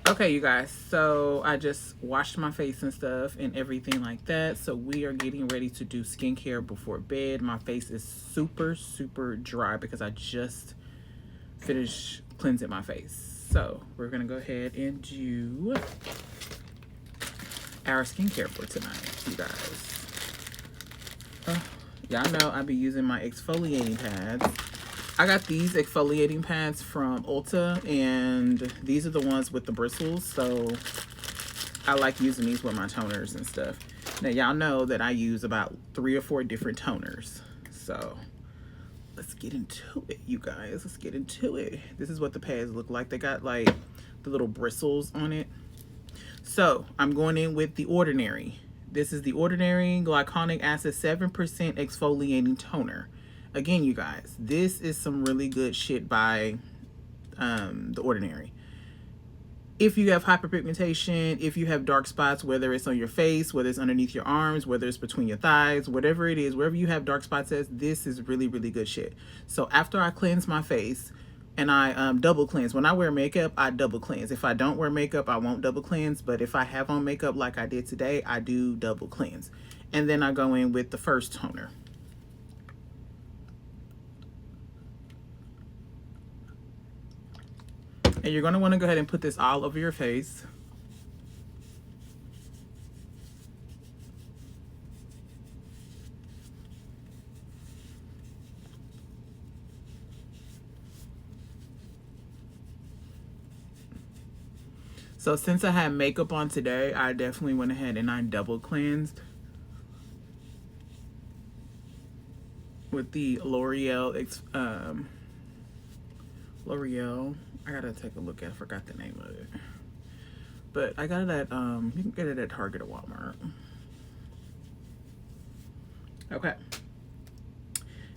Okay, you guys, so I just washed my face and stuff and everything like that. So we are getting ready to do skincare before bed. My face is super, super dry because I just finished cleansing my face. So we're going to go ahead and do our skincare for tonight, you guys. Y'all know I be using my exfoliating pads. I got these exfoliating pads from Ulta, and these are the ones with the bristles, so I like using these with my toners and stuff. Now, y'all know that I use about 3 or 4 different toners, so let's get into it, you guys. Let's get into it. This is what the pads look like. They got, like, the little bristles on it. So, I'm going in with The Ordinary. This is The Ordinary Glycolic Acid 7% Exfoliating Toner. Again, you guys, this is some really good shit by The Ordinary. If you have hyperpigmentation, if you have dark spots, whether it's on your face, whether it's underneath your arms, whether it's between your thighs, whatever it is, wherever you have dark spots at, this is really, really good shit. So after I cleanse my face, and I double cleanse. When I wear makeup, I double cleanse. If I don't wear makeup, I won't double cleanse. But if I have on makeup like I did today, I do double cleanse. And then I go in with the first toner. And you're going to want to go ahead and put this all over your face. So since I had makeup on today, I definitely went ahead and I double cleansed with the L'Oreal. I gotta take a look at it. I forgot the name of it. But I got it at, you can get it at Target or Walmart. Okay.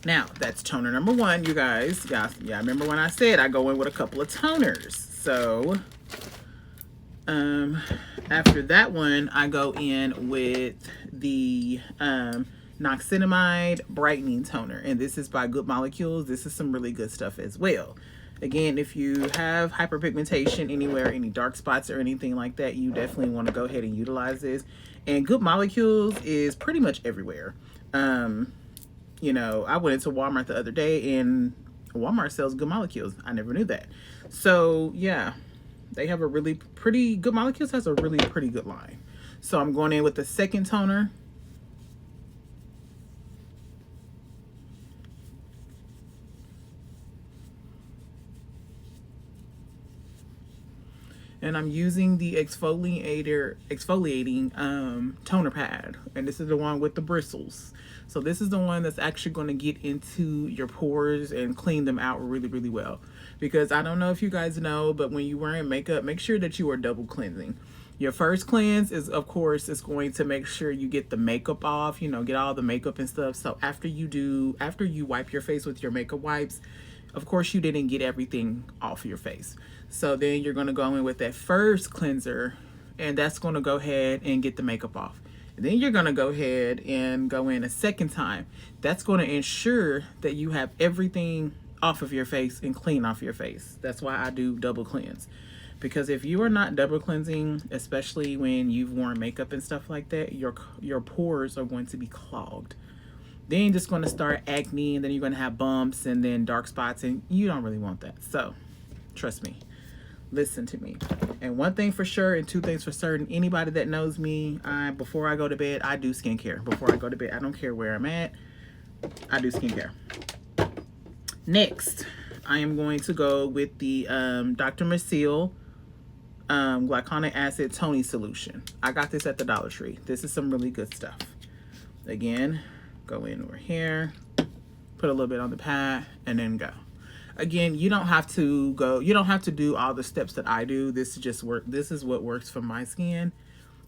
Now, that's toner number 1, you guys. Yeah, remember when I said I go in with a couple of toners. So, after that one, I go in with the Niacinamide Brightening Toner. And this is by Good Molecules. This is some really good stuff as well. Again, if you have hyperpigmentation anywhere, any dark spots or anything like that, you definitely want to go ahead and utilize this. And Good Molecules is pretty much everywhere. You know, I went into Walmart the other day and Walmart sells Good Molecules. I never knew that. So, yeah, they have a really pretty, Good Molecules has a really pretty good line. So I'm going in with the second toner. And I'm using the exfoliating toner pad. And this is the one with the bristles. So this is the one that's actually going to get into your pores and clean them out really, really well. Because I don't know if you guys know, but when you're wearing makeup, make sure that you are double cleansing. Your first cleanse is, of course, is going to make sure you get the makeup off, you know, get all the makeup and stuff. So after you wipe your face with your makeup wipes, of course you didn't get everything off your face. So then you're going to go in with that first cleanser, and that's going to go ahead and get the makeup off. And then you're going to go ahead and go in a second time. That's going to ensure that you have everything off of your face and clean off your face. That's why I do double cleanse. Because if you are not double cleansing, especially when you've worn makeup and stuff like that, your pores are going to be clogged. Then you're just going to start acne, and then you're going to have bumps and then dark spots, and you don't really want that. So trust me, listen to me. And one thing for sure, and 2 things for certain, anybody that knows me, before I go to bed, I do skincare. Before I go to bed, I don't care where I'm at, I do skincare. Next, I am going to go with the Dr. Merciel Glycolic Acid Toning Solution. I got this at the Dollar Tree. This is some really good stuff. Again, go in over here, put a little bit on the pad, and then go. Again, you don't have to do all the steps that I do. This is what works for my skin.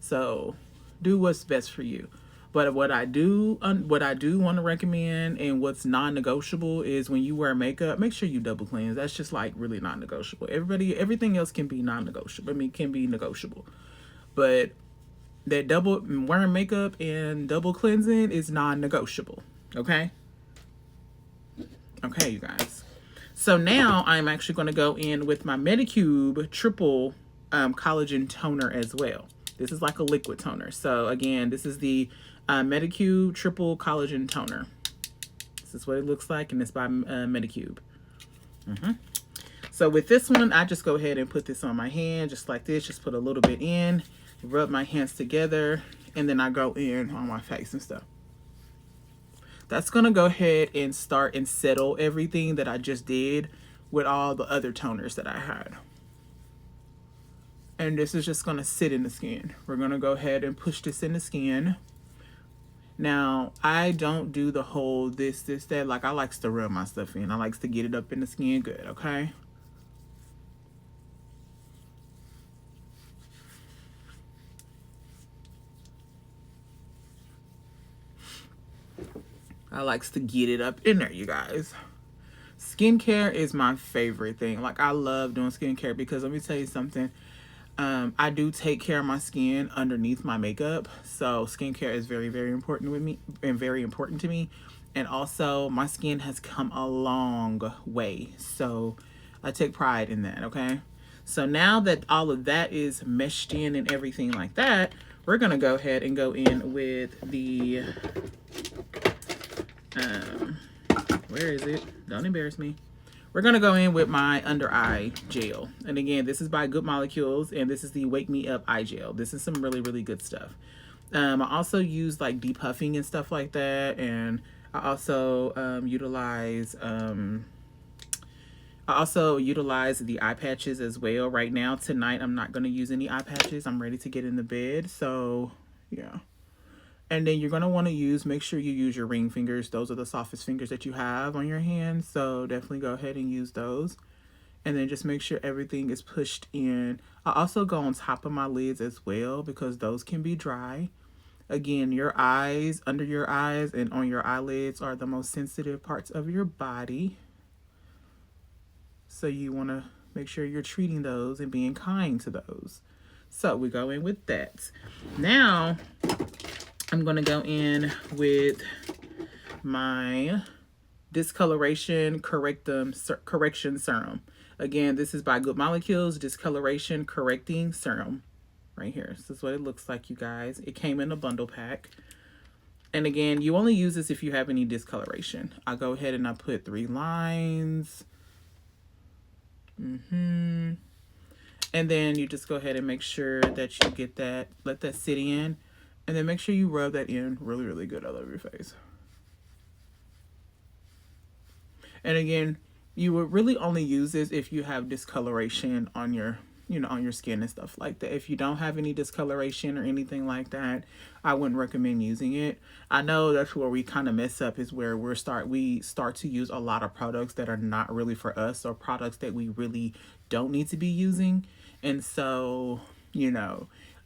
So do what's best for you. But what I do want to recommend, and what's non-negotiable, is when you wear makeup, make sure you double cleanse. That's just like really non-negotiable. Everything else can be non-negotiable. I mean, can be negotiable. But that wearing makeup and double cleansing is non-negotiable. Okay? Okay, you guys. So now I'm actually going to go in with my Medicube triple collagen toner as well. This is like a liquid toner. So again, this is the Medicube Triple Collagen Toner. This is what it looks like, and it's by Medicube. So with this one, I just go ahead and put this on my hand, just like this. Just put a little bit in, rub my hands together, and then I go in on my face and stuff. That's going to go ahead and start and settle everything that I just did with all the other toners that I had. And this is just going to sit in the skin. We're going to go ahead and push this in the skin. Now, I don't do the whole this, that. Like, I likes to rub my stuff in. I likes to get it up in the skin good, okay? I likes to get it up in there, you guys. Skincare is my favorite thing. Like, I love doing skincare because let me tell you something. I do take care of my skin underneath my makeup. So skincare is very, very important with me and very important to me. And also my skin has come a long way. So I take pride in that, okay? So now that all of that is meshed in and everything like that, we're going to go ahead and go in with the, where is it? Don't embarrass me. We're going to go in with my under eye gel. And again, this is by Good Molecules, and this is the Wake Me Up Eye Gel. This is some really, really good stuff. I also use like depuffing and stuff like that. And I also utilize the eye patches as well. Right now, tonight, I'm not going to use any eye patches. I'm ready to get in the bed. So, yeah. And then you're going to want to make sure you use your ring fingers. Those are the softest fingers that you have on your hand. So definitely go ahead and use those. And then just make sure everything is pushed in. I also go on top of my lids as well because those can be dry. Again, your eyes, under your eyes, and on your eyelids are the most sensitive parts of your body. So you want to make sure you're treating those and being kind to those. So we go in with that. Now, I'm going to go in with my Discoloration Correction Serum. Again, this is by Good Molecules, Discoloration Correcting Serum. Right here. This is what it looks like, you guys. It came in a bundle pack. And again, you only use this if you have any discoloration. I go ahead and I put 3 lines. And then you just go ahead and make sure that you get that, let that sit in. And then make sure you rub that in really, really good all over your face. And again, you would really only use this if you have discoloration on your, on your skin and stuff like that. If you don't have any discoloration or anything like that, I wouldn't recommend using it. I know that's where we kind of mess up, is where we start to use a lot of products that are not really for us, or products that we really don't need to be using. And so,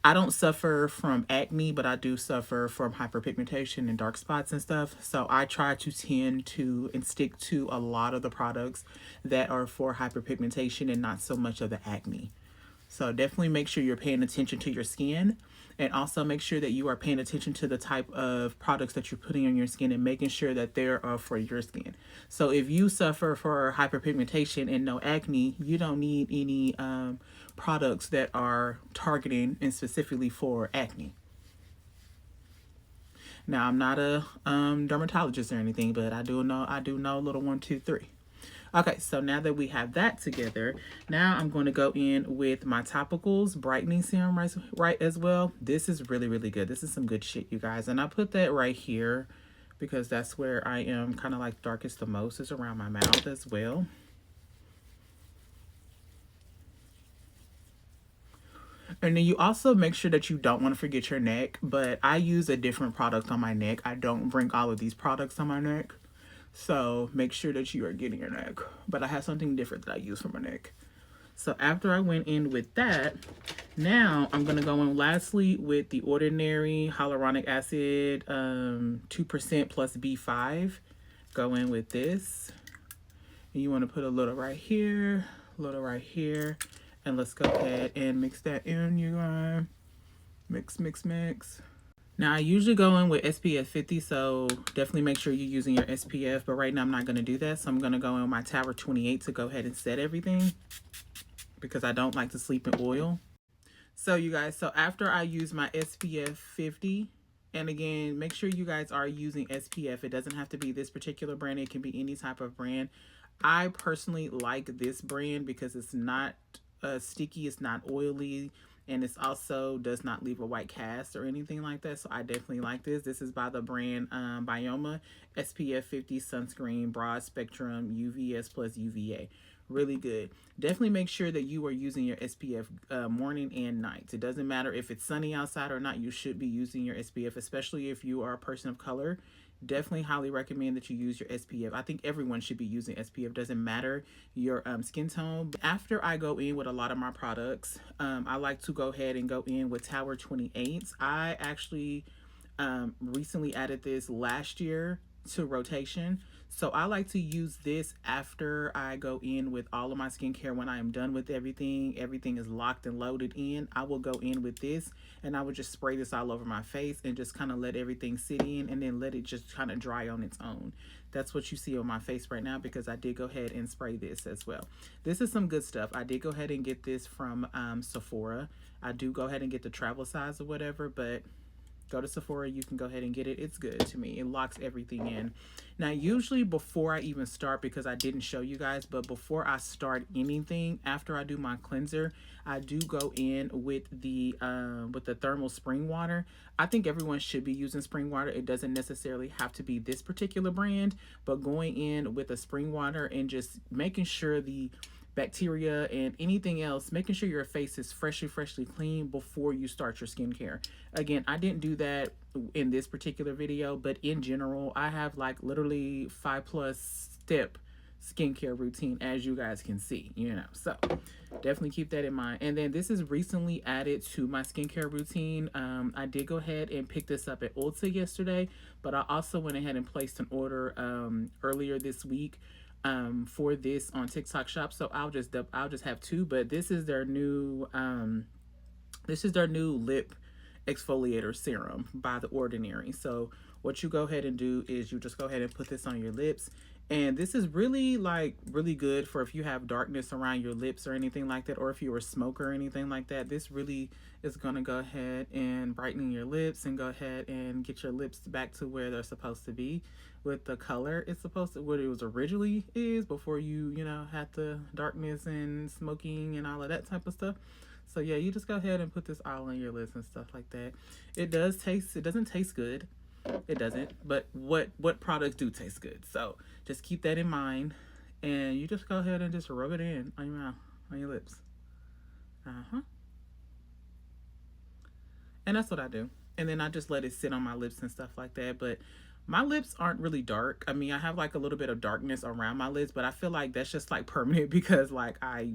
I don't suffer from acne, but I do suffer from hyperpigmentation and dark spots and stuff. So I try to tend to and stick to a lot of the products that are for hyperpigmentation and not so much of the acne. So definitely make sure you're paying attention to your skin, and also make sure that you are paying attention to the type of products that you're putting on your skin and making sure that they're for your skin. So if you suffer for hyperpigmentation and no acne, you don't need any products that are targeting and specifically for acne. Now, I'm not a dermatologist or anything, but I do know a little 1, 2, 3. Okay, so now that we have that together, now I'm going to go in with my Topicals Brightening Serum right as well. This is really, really good. This is some good shit, you guys. And I put that right here because that's where I am kind of like darkest the most, is around my mouth as well. And then you also make sure that you don't want to forget your neck, but I use a different product on my neck. I don't bring all of these products on my neck. So make sure that you are getting your neck. But I have something different that I use for my neck. So after I went in with that, now I'm going to go in lastly with the Ordinary Hyaluronic Acid 2% plus B5. Go in with this. And you want to put a little right here, a little right here. And let's go ahead and mix that in, you guys. Mix, mix, mix. Now, I usually go in with SPF 50, so definitely make sure you're using your SPF. But right now, I'm not going to do that. So I'm going to go in with my Tower 28 to go ahead and set everything, because I don't like to sleep in oil. So you guys, so after I use my SPF 50, and again, make sure you guys are using SPF. It doesn't have to be this particular brand. It can be any type of brand. I personally like this brand because it's not sticky, it's not oily, and it's also does not leave a white cast or anything like that. So I definitely like this. This is by the brand Bioma SPF 50 sunscreen, broad spectrum, UVS plus UVA. Really good. Definitely make sure that you are using your SPF morning and night. It doesn't matter if it's sunny outside or not. You should be using your SPF, especially if you are a person of color. Definitely highly recommend that you use your SPF. I think everyone should be using SPF. Doesn't matter your skin tone. After I go in with a lot of my products, I like to go ahead and go in with Tower 28. I actually recently added this last year to rotation. So I like to use this after I go in with all of my skincare. When I am done with everything is locked and loaded in, I will go in with this and I would just spray this all over my face and just kind of let everything sit in and then let it just kind of dry on its own. That's what you see on my face right now because I did go ahead and spray this as well. This is some good stuff. I did go ahead and get this from Sephora. I do go ahead and get the travel size or whatever, but go to Sephora, you can go ahead and get it. It's good to me. It locks everything in. Now, usually before I even start, because I didn't show you guys, but before I start anything, after I do my cleanser, I do go in with the thermal spring water. I think everyone should be using spring water. It doesn't necessarily have to be this particular brand, but going in with a spring water and just making sure the bacteria and anything else, making sure your face is freshly clean before you start your skincare. Again, I didn't do that in this particular video, but in general, I have like literally 5+ step skincare routine, as you guys can see, so definitely keep that in mind. And then this is recently added to my skincare routine. I did go ahead and pick this up at Ulta yesterday, but I also went ahead and placed an order earlier this week for this on TikTok Shop. So I'll just have two, but this is their new lip exfoliator serum by The Ordinary. So what you go ahead and do is you just go ahead and put this on your lips. And this is really good for if you have darkness around your lips or anything like that, or if you're a smoker or anything like that. This really is going to go ahead and brighten your lips and go ahead and get your lips back to where they're supposed to be with the color it's supposed to, what it was originally is before you had the darkness and smoking and all of that type of stuff. So yeah, you just go ahead and put this all on your lips and stuff like that. It doesn't taste good. It doesn't, but what products do taste good? So just keep that in mind, and you just go ahead and just rub it in on your mouth, on your lips. And that's what I do. And then I just let it sit on my lips and stuff like that. But my lips aren't really dark. I mean, I have like a little bit of darkness around my lips, but I feel like that's just like permanent because like I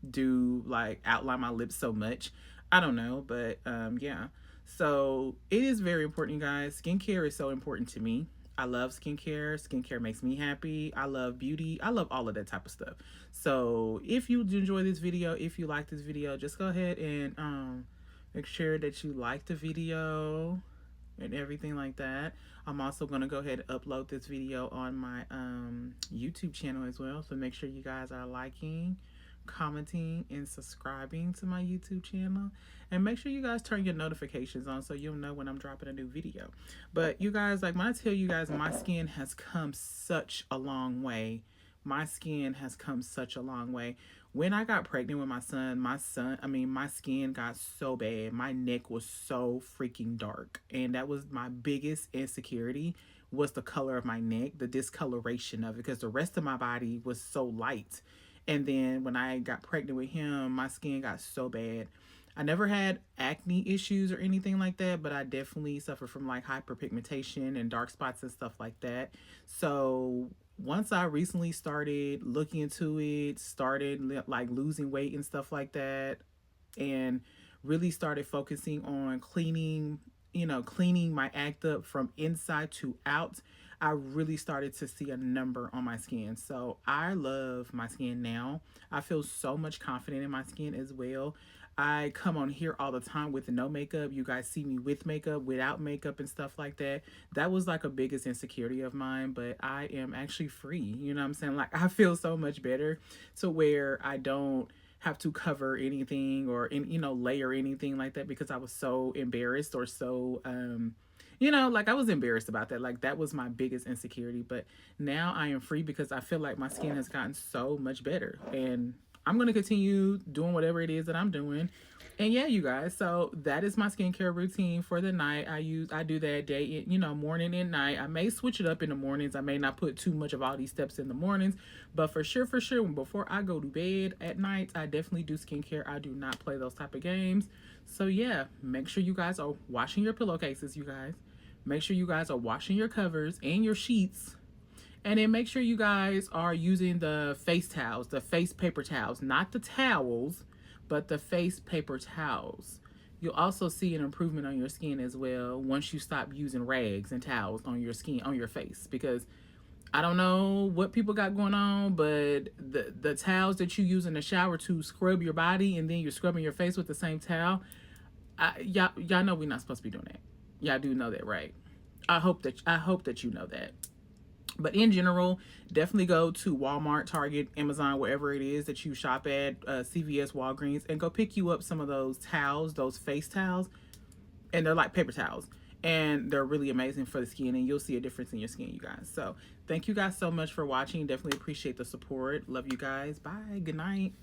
do like outline my lips so much. I don't know, but yeah. So it is very important, you guys. Skincare is so important to me. I love skincare. Skincare makes me happy. I love beauty. I love all of that type of stuff. So if you enjoy this video, if you like this video, just go ahead and make sure that you like the video and everything like that. I'm also going to go ahead and upload this video on my YouTube channel as well. So make sure you guys are liking, commenting, and subscribing to my YouTube channel, and make sure you guys turn your notifications on so you'll know when I'm dropping a new video. But you guys, like when I tell you guys, my skin has come such a long way. My skin has come such a long way. When I got pregnant with my skin got so bad. My neck was so freaking dark, and that was my biggest insecurity, was the color of my neck, the discoloration of it, because the rest of my body was so light. And then when I got pregnant with him, my skin got so bad. I never had acne issues or anything like that, but I definitely suffer from like hyperpigmentation and dark spots and stuff like that. So once I recently started looking into it, started like losing weight and stuff like that, and really started focusing on cleaning my act up from inside to out, I really started to see a number on my skin. So I love my skin now. I feel so much confident in my skin as well. I come on here all the time with no makeup. You guys see me with makeup, without makeup and stuff like that. That was like a biggest insecurity of mine, but I am actually free. You know what I'm saying? Like I feel so much better to where I don't have to cover anything or layer anything like that, because I was so embarrassed or so like I was embarrassed about that. Like that was my biggest insecurity. But now I am free because I feel like my skin has gotten so much better, and I'm going to continue doing whatever it is that I'm doing. And yeah, you guys, so that is my skincare routine for the night. I do that day, morning and night. I may switch it up in the mornings. I may not put too much of all these steps in the mornings, but for sure, before I go to bed at night, I definitely do skincare. I do not play those type of games. So yeah, make sure you guys are washing your pillowcases, you guys. Make sure you guys are washing your covers and your sheets. And then make sure you guys are using the face towels, the face paper towels, not the towels, but the face paper towels. You'll also see an improvement on your skin as well once you stop using rags and towels on your skin, on your face. Because I don't know what people got going on, but the towels that you use in the shower to scrub your body and then you're scrubbing your face with the same towel, y'all know we're not supposed to be doing that. Y'all do know that, right? I hope that you know that. But in general, definitely go to Walmart, Target, Amazon, wherever it is that you shop at, CVS, Walgreens, and go pick you up some of those towels, those face towels. And they're like paper towels. And they're really amazing for the skin, and you'll see a difference in your skin, you guys. So thank you guys so much for watching. Definitely appreciate the support. Love you guys. Bye. Good night.